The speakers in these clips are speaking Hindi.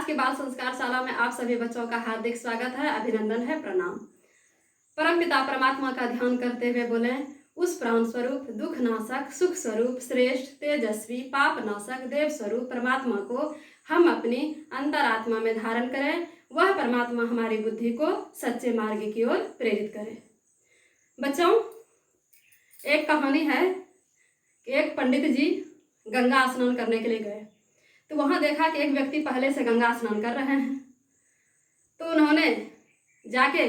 आज के बाल संस्कार शाला में आप सभी बच्चों का हार्दिक स्वागत है, अभिनंदन है, प्रणाम। परमपिता परमात्मा का ध्यान करते हुए बोले, उस प्राण स्वरूप दुख नाशक सुख स्वरूप श्रेष्ठ तेजस्वी पाप नाशक देव स्वरूप परमात्मा को हम अपनी अंतरात्मा में धारण करें। वह परमात्मा हमारी बुद्धि को सच्चे मार्ग की ओर प्रेरित करे। बच्चों, एक कहानी है कि एक पंडित जी गंगा स्नान करने के लिए गए, तो वहाँ देखा कि एक व्यक्ति पहले से गंगा स्नान कर रहे हैं। तो उन्होंने जाके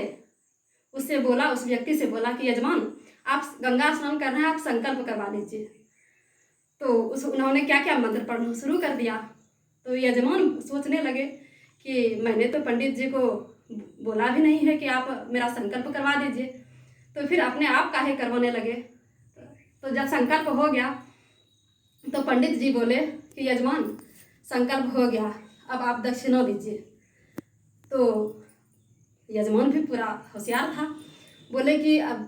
उससे बोला, उस व्यक्ति से बोला कि यजमान, आप गंगा स्नान कर रहे हैं, आप संकल्प करवा लीजिए। तो उन्होंने क्या क्या मंत्र पढ़ना शुरू कर दिया। तो यजमान सोचने लगे कि मैंने तो पंडित जी को बोला भी नहीं है कि आप मेरा संकल्प करवा दीजिए, तो फिर अपने आप काहे करवाने लगे। तो जब संकल्प हो गया तो पंडित जी बोले कि यजमान, संकल्प हो गया, अब आप दक्षिणा दीजिए। तो यजमान भी पूरा होशियार था, बोले कि अब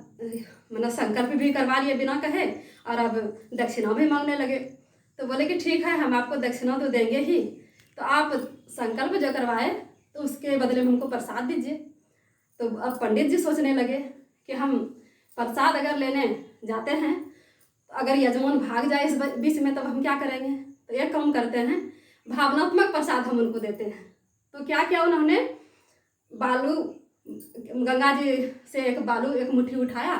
मतलब संकल्प भी करवा लिए बिना कहे और अब दक्षिणा भी मांगने लगे। तो बोले कि ठीक है, हम आपको दक्षिणा तो देंगे ही, तो आप संकल्प जो करवाए तो उसके बदले में हमको प्रसाद दीजिए। तो अब पंडित जी सोचने लगे कि हम प्रसाद अगर लेने जाते हैं तो अगर यजमान भाग जाए इस बीच में, तब हम क्या करेंगे। तो एक काम करते हैं, भावनात्मक प्रसाद हम उनको देते हैं। तो क्या किया उन्होंने, बालू, गंगा जी से एक बालू एक मुट्ठी उठाया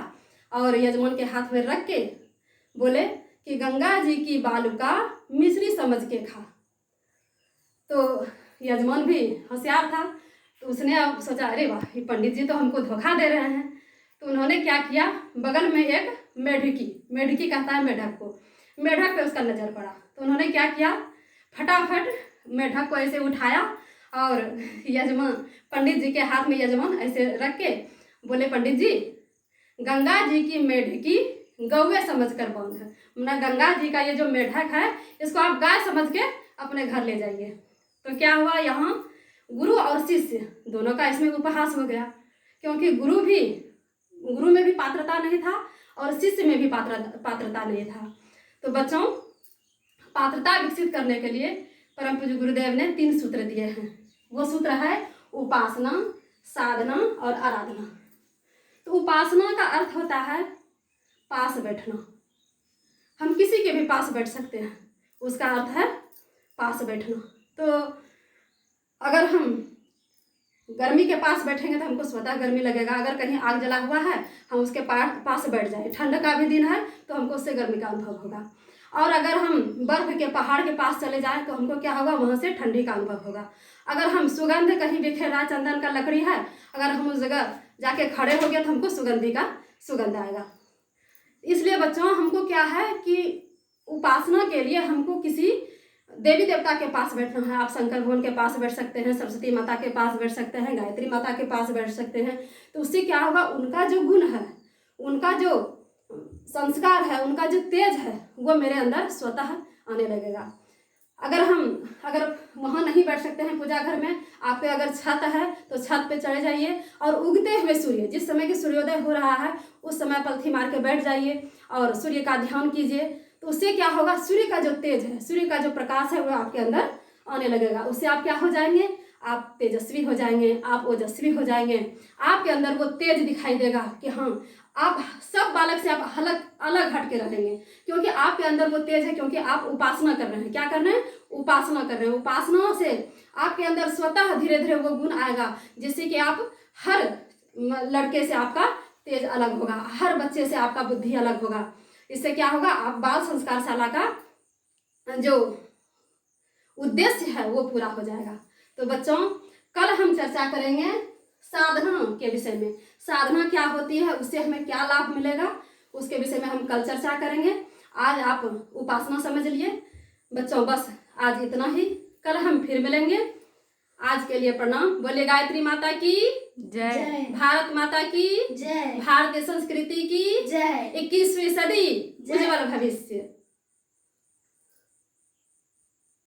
और यजमान के हाथ में रख के बोले कि गंगा जी की बालू का मिश्री समझ के खा। तो यजमान भी होशियार था, तो उसने अब सोचा, अरे वाह, ये पंडित जी तो हमको धोखा दे रहे हैं। तो उन्होंने क्या किया, बगल में एक मेढकी कहता है मेढक को, मेढक पे उसका नज़र पड़ा। तो उन्होंने क्या किया, फटाफट मेढक को ऐसे उठाया और यजमान पंडित जी के हाथ में यजमान ऐसे रख के बोले, पंडित जी, गंगा जी की मेढकी गौवे समझ कर बांध है, मतलब गंगा जी का ये जो मेढक है इसको आप गाय समझ के अपने घर ले जाइए। तो क्या हुआ, यहाँ गुरु और शिष्य दोनों का इसमें उपहास हो गया, क्योंकि गुरु में भी पात्रता नहीं था और शिष्य में भी पात्रता नहीं था। तो बच्चों, पात्रता विकसित करने के लिए परम पूज्य गुरुदेव ने 3 सूत्र दिए हैं। वो सूत्र है उपासना, साधना और आराधना। तो उपासना का अर्थ होता है पास बैठना। हम किसी के भी पास बैठ सकते हैं, उसका अर्थ है पास बैठना। तो अगर हम गर्मी के पास बैठेंगे तो हमको स्वतः गर्मी लगेगा। अगर कहीं आग जला हुआ है, हम उसके पास बैठ जाए, ठंड का भी दिन है तो हमको उससे गर्मी का अनुभव होगा। और अगर हम बर्फ के पहाड़ के पास चले जाएं तो हमको क्या होगा, वहाँ से ठंडी का अनुभव होगा। अगर हम सुगंध कहीं बिखेर रहा, चंदन का लकड़ी है, अगर हम उस जगह जाके खड़े हो गए तो हमको सुगंधी का सुगंध आएगा। इसलिए बच्चों, हमको क्या है कि उपासना के लिए हमको किसी देवी देवता के पास बैठना है। आप शंकर भगवान के पास बैठ सकते हैं, सरस्वती माता के पास बैठ सकते हैं, गायत्री माता के पास बैठ सकते हैं। तो उससे क्या होगा, उनका जो गुण है, उनका जो संस्कार है, उनका जो तेज है, वो मेरे अंदर स्वतः आने लगेगा। अगर वहाँ नहीं बैठ सकते हैं पूजा घर में, आप पे अगर छत है तो छत पे चढ़े जाइए और उगते हुए सूर्य, जिस समय कि सूर्योदय हो रहा है उस समय पलथी मार के बैठ जाइए और सूर्य का ध्यान कीजिए। तो उससे क्या होगा, सूर्य का जो तेज है, सूर्य का जो प्रकाश है वो आपके अंदर आने लगेगा। उससे आप क्या हो जाएंगे, आप तेजस्वी हो जाएंगे, आप ओजस्वी हो जाएंगे। आपके अंदर वो तेज दिखाई देगा कि हाँ, आप सब बालक से आप अलग हट के रहेंगे, क्योंकि आपके अंदर वो तेज है, क्योंकि आप उपासना कर रहे हैं। क्या कर रहे हैं, उपासना कर रहे हैं। उपासना से आपके अंदर स्वतः धीरे धीरे वो गुण आएगा, जिससे कि आप हर लड़के से आपका तेज अलग होगा, हर बच्चे से आपका बुद्धि अलग होगा। इससे क्या होगा, आप बाल संस्कार शाला का जो उद्देश्य है वो पूरा हो जाएगा। तो बच्चों, कल हम चर्चा करेंगे साधना के विषय में। साधना क्या होती है, उससे हमें क्या लाभ मिलेगा, उसके विषय में हम कल चर्चा करेंगे। आज आप उपासना समझ लिए बच्चों, बस आज इतना ही। कल हम फिर मिलेंगे। आज के लिए प्रणाम। बोले गायत्री माता की जय, भारत माता की जय, भारतीय संस्कृति की जय। 21वीं सदी उज्जवल भविष्य।